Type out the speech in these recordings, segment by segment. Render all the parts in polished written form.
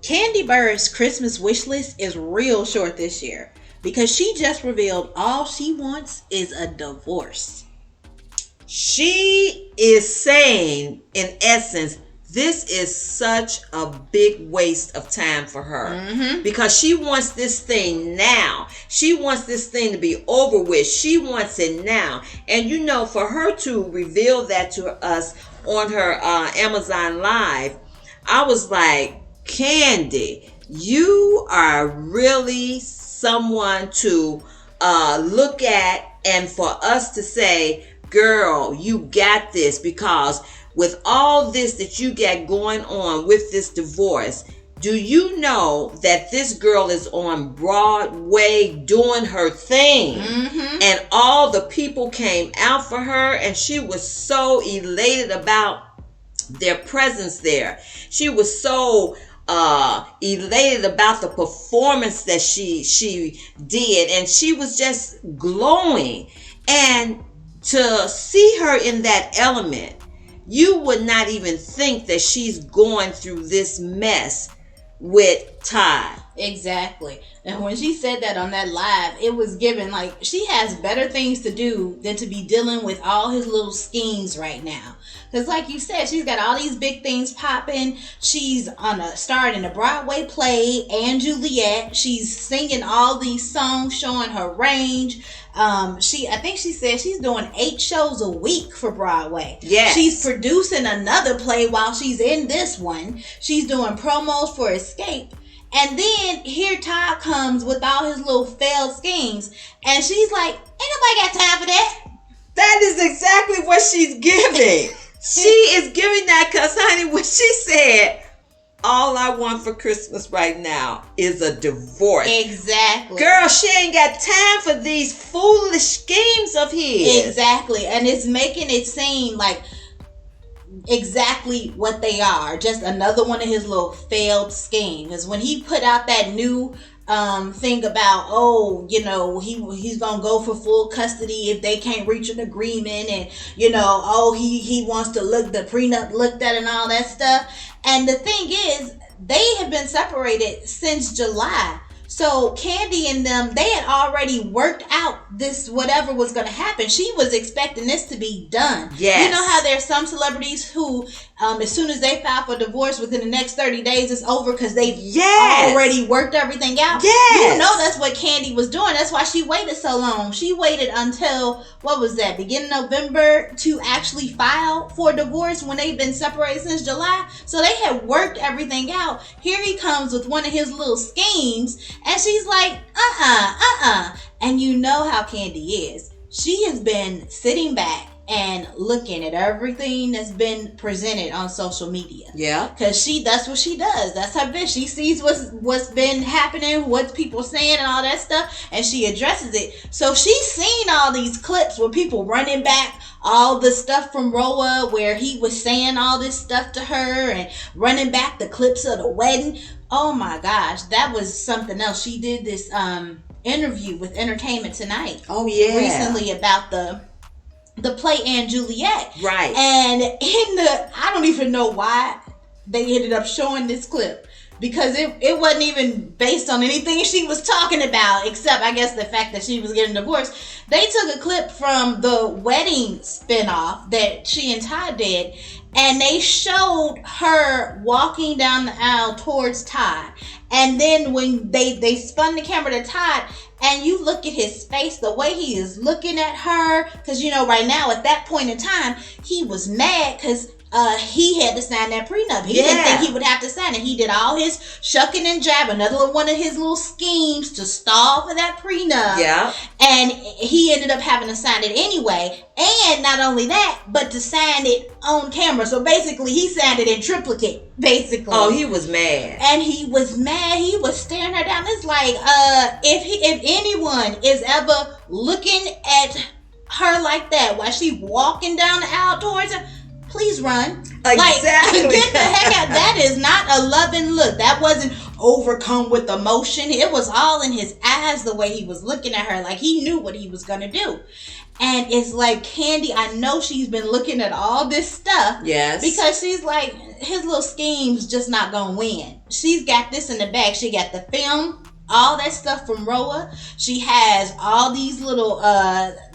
Kandi Burruss' Christmas wish list is real short this year because she just revealed all she wants is a divorce. She is saying, in essence, this is such a big waste of time for her because she wants this thing now. She wants this thing to be over with. She wants it now. And you know, for her to reveal that to us on her Amazon Live, I was like, Kandi, you are really someone to look at, and for us to say, girl, you got this, because with all this that you got going on with this divorce, do you know that this girl is on Broadway doing her thing? And all the people came out for her, and she was so elated about their presence there. She was so elated about the performance that she did, and she was just glowing. And to see her in that element, you would not even think that she's going through this mess with Todd. Exactly. And when she said that on that live, it was given like she has better things to do than to be dealing with all his little schemes right now. Because like you said, she's got all these big things popping. She's starring in a Broadway play and Juliet. She's singing all these songs, showing her range. I think she said she's doing 8 shows a week for Broadway. Yes. She's producing another play while she's in this one. She's doing promos for Escape. And then here Todd comes with all his little failed schemes. And she's like, ain't nobody got time for that. That is exactly what she's giving. She is giving that because, honey, when she said, all I want for Christmas right now is a divorce. Exactly. Girl, she ain't got time for these foolish schemes of his. Exactly. And it's making it seem like exactly what they are. Just another one of his little failed schemes. Because when he put out that new thing about, he's gonna go for full custody if they can't reach an agreement, and he wants to look the prenup looked at and all that stuff. And the thing is, they have been separated since July. So Kandi and them, they had already worked out this, whatever was going to happen. She was expecting this to be done. Yes. You know how there's some celebrities who, as soon as they file for divorce, within the next 30 days, it's over because they've already worked everything out? Yes. You know that's what Kandi was doing. That's why she waited so long. She waited until, beginning November to actually file for divorce when they've been separated since July. So they had worked everything out. Here he comes with one of his little schemes. And she's like, And you know how Kandi is. She has been sitting back and looking at everything that's been presented on social media. Yeah. Because that's what she does. That's her bitch. She sees what's been happening, what people saying and all that stuff, and she addresses it. So she's seen all these clips where people running back all the stuff from Roa where he was saying all this stuff to her, and running back the clips of the wedding. Oh my gosh, that was something else. She did this interview with Entertainment Tonight. Oh yeah. Recently about the play and Juliet. Right. And I don't even know why they ended up showing this clip, because it wasn't even based on anything she was talking about, except I guess the fact that she was getting divorced. They took a clip from the wedding spinoff that she and Todd did, and they showed her walking down the aisle towards Todd. And then when they spun the camera to Todd, and you look at his face, the way he is looking at her, because right now at that point in time, he was mad because he had to sign that prenup. He didn't think he would have to sign it. He did all his shucking and jabbing, another one of his little schemes to stall for that prenup. Yeah. And he ended up having to sign it anyway. And not only that, but to sign it on camera. So basically, he signed it in triplicate, basically. Oh, he was mad. And he was mad. He was staring her down. It's like, if anyone is ever looking at her like that while she walking down the aisle towards her, please run. Exactly. Like, get the heck out. That is not a loving look. That wasn't, overcome with emotion. It was all in his eyes, the way he was looking at her, like he knew what he was gonna do. And it's like, Kandi, I know she's been looking at all this stuff. Yes. Because she's like, his little scheme's just not gonna win. She's got this in the bag. She got the film, all that stuff from Roa. She has all these little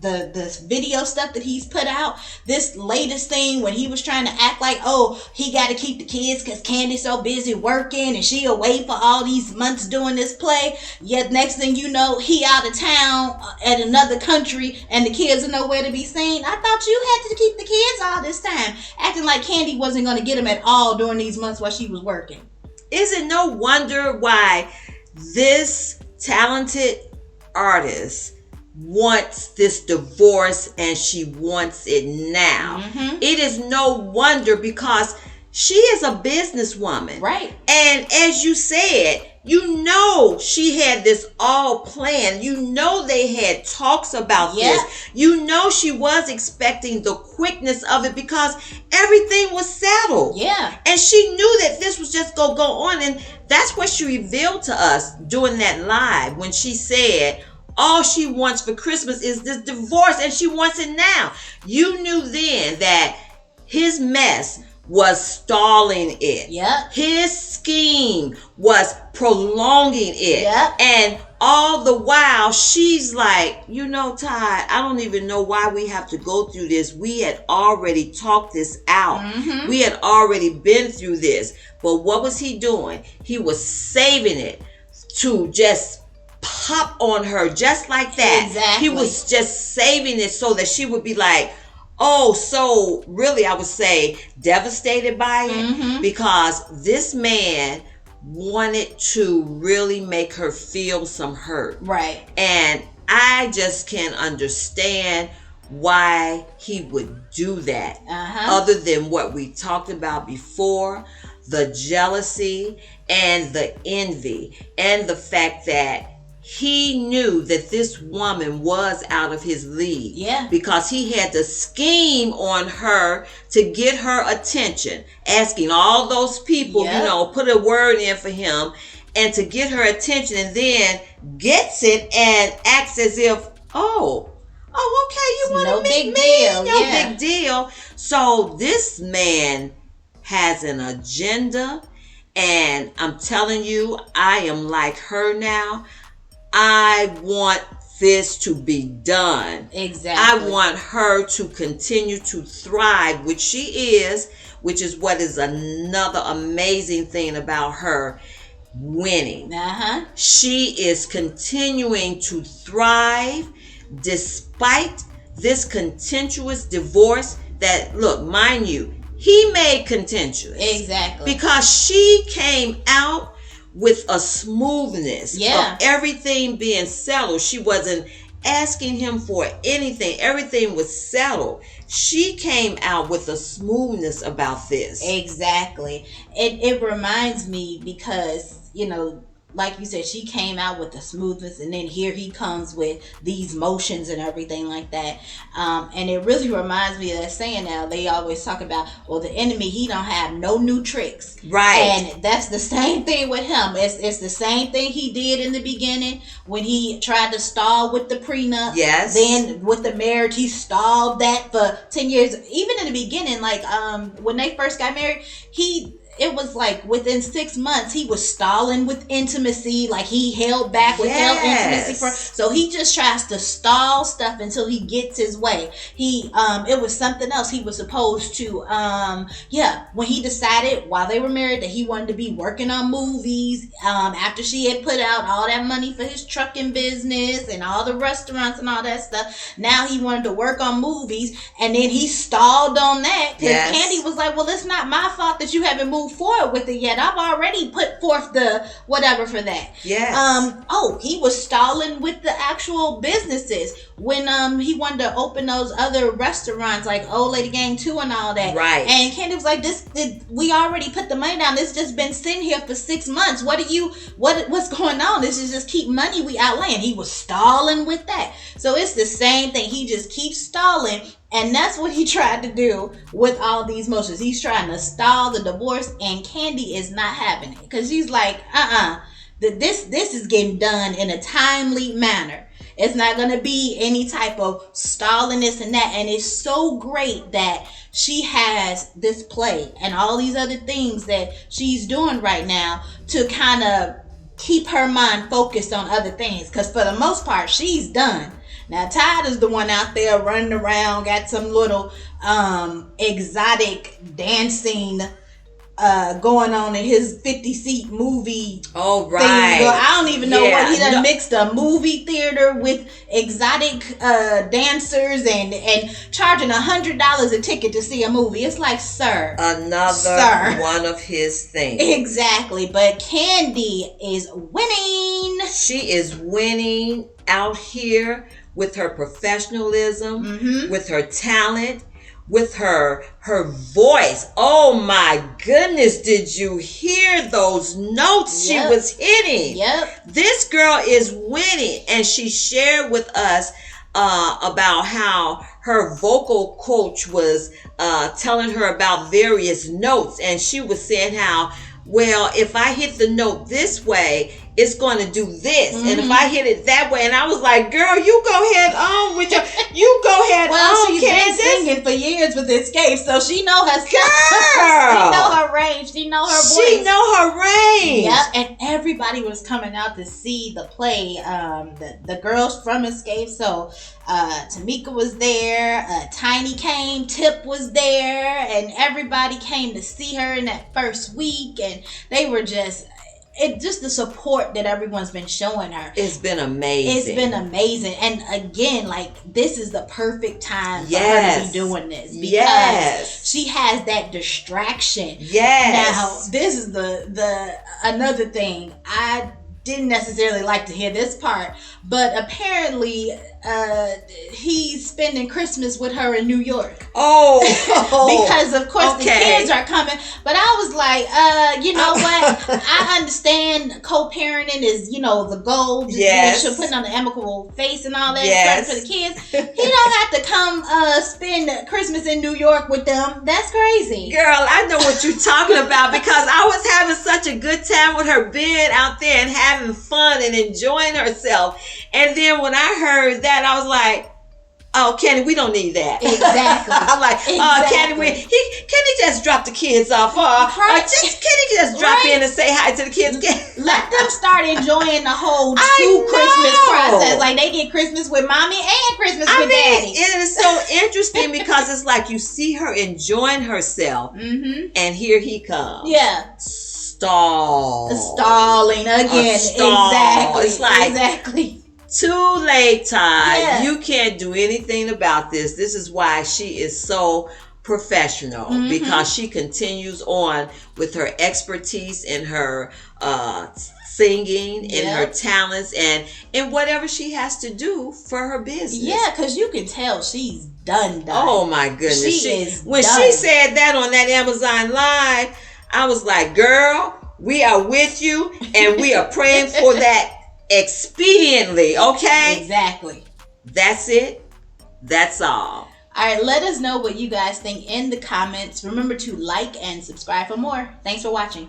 the video stuff that he's put out. This latest thing when he was trying to act like, oh, he got to keep the kids because Kandi's so busy working and she away for all these months doing this play. Yet next thing you know, he out of town at another country and the kids are nowhere to be seen. I thought you had to keep the kids all this time, acting like Kandi wasn't going to get them at all during these months while she was working. Is it no wonder why this talented artist wants this divorce and she wants it now? Mm-hmm. It is no wonder, because she is a businesswoman. Right. And as you said, you know she had this all planned. You know they had talks about this. You know she was expecting the quickness of it because everything was settled. Yeah. And she knew that this was just going to go on. And that's what she revealed to us during that live when she said all she wants for Christmas is this divorce and she wants it now. You knew then that his mess was stalling it. Yep. His scheme was prolonging it. Yep. And all the while, she's like, you know, Todd, I don't even know why we have to go through this. We had already talked this out. Mm-hmm. We had already been through this. But what was he doing? He was saving it to just pop on her just like that. Exactly. He was just saving it so that she would be like, oh, so really, I would say devastated by it. Mm-hmm. Because this man wanted to really make her feel some hurt. Right. And I just can't understand why he would do that. Other than what we talked about before, the jealousy and the envy and the fact that he knew that this woman was out of his league. Yeah. Because he had to scheme on her to get her attention, asking all those people, Yep. you know, put a word in for him and to get her attention, and then gets it and acts as if, oh, okay, you want to meet me? No big deal. So this man has an agenda, and I'm telling you, I am like her now. I want this to be done. Exactly. I want her to continue to thrive, which she is, which is what is another amazing thing about her winning. She is continuing to thrive despite this contentious divorce that, look, mind you, he made contentious. Exactly. Because she came out with a smoothness Yeah. of everything being settled. She wasn't asking him for anything. Everything was settled. She came out with a smoothness about this. Exactly. It reminds me because, you know, like you said, she came out with the smoothness, and then here he comes with these motions and everything like that. And it really reminds me of that saying now. They always talk about, well, the enemy, he don't have no new tricks. Right. And that's the same thing with him. It's the same thing he did in the beginning when he tried to stall with the prenup. Yes. Then with the marriage, he stalled that for 10 years. Even in the beginning, like when they first got married, it was like within 6 months he was stalling with intimacy, like he held back with intimacy so he just tries to stall stuff until he gets his way. It was something else. He was supposed to when he decided while they were married that he wanted to be working on movies, after she had put out all that money for his trucking business and all the restaurants and all that stuff, now he wanted to work on movies, and then he stalled on that because Kandi was like, well, it's not my fault that you haven't moved forward with it yet. I've already put forth the whatever for that. Yes. He was stalling with the actual businesses when he wanted to open those other restaurants like Old Lady Gang 2 and all that. Right. And Kandi was like, we already put the money down. This just been sitting here for 6 months. What's going on? This is just keep money we outlaying. He was stalling with that. So it's the same thing. He just keeps stalling. And that's what he tried to do with all these motions. He's trying to stall the divorce, and Kandi is not having it. Because she's like, this is getting done in a timely manner. It's not going to be any type of stalling this and that. And it's so great that she has this play and all these other things that she's doing right now to kind of keep her mind focused on other things. Because for the most part, she's done. Now, Todd is the one out there running around, got some little exotic dancing going on in his 50-seat movie. Oh, right. Thing. I don't even know what he done mixed a movie theater with exotic dancers and charging $100 a ticket to see a movie. It's like, sir. Another one of his things. Exactly. But Kandi is winning. She is winning out here with her professionalism, with her talent, with her voice. Oh my goodness, did you hear those notes she was hitting? Yep. This girl is winning, and she shared with us about how her vocal coach was telling her about various notes, and she was saying how, well, if I hit the note this way, it's going to do this. And if I hit it that way, and I was like, girl, you go ahead on with you go ahead on. She's been singing for years with Escape, so she know her stuff. Girl. She know her range. She know her voice. She know her range. Yep, and everybody was coming out to see the play, the girls from Escape. So Tamika was there, Tiny came, Tip was there, and everybody came to see her in that first week, and they were just the support that everyone's been showing her. It's been amazing. It's been amazing. And again, like, this is the perfect time for her to be doing this, because she has that distraction. Now, this is the another thing. I didn't necessarily like to hear this part, but apparently he's spending Christmas with her in New York. Because of course the kids are coming. But I was like, you know what? I understand co-parenting is, the goal. Just putting on the amicable face and all that for the kids. He don't have to come spend Christmas in New York with them. That's crazy. Girl, I know what you're talking about, because I was having such a good time with her being out there and having fun and enjoying herself. And then when I heard that, I was like, oh, Kandi, we don't need that. Exactly. I'm like, Kandi, can he just drop the kids off? Can he just drop in and say hi to the kids? Let them start enjoying the whole Christmas process. Like, they get Christmas with mommy and Christmas with daddy. It is so interesting, because it's like you see her enjoying herself, and here he comes. Yeah. Stalling again. Exactly. It's like, exactly. Too late, Todd. You can't do anything about this. This is why she is so professional, because she continues on with her expertise in her singing, and her talents, and in whatever she has to do for her business. Yeah, because you can tell she's done. Oh my goodness. When done. she said that on that Amazon Live, I was like, girl, we are with you, and we are praying for that expediently, okay? Exactly. That's it. That's all. All right, let us know what you guys think in the comments. Remember to like and subscribe for more. Thanks for watching.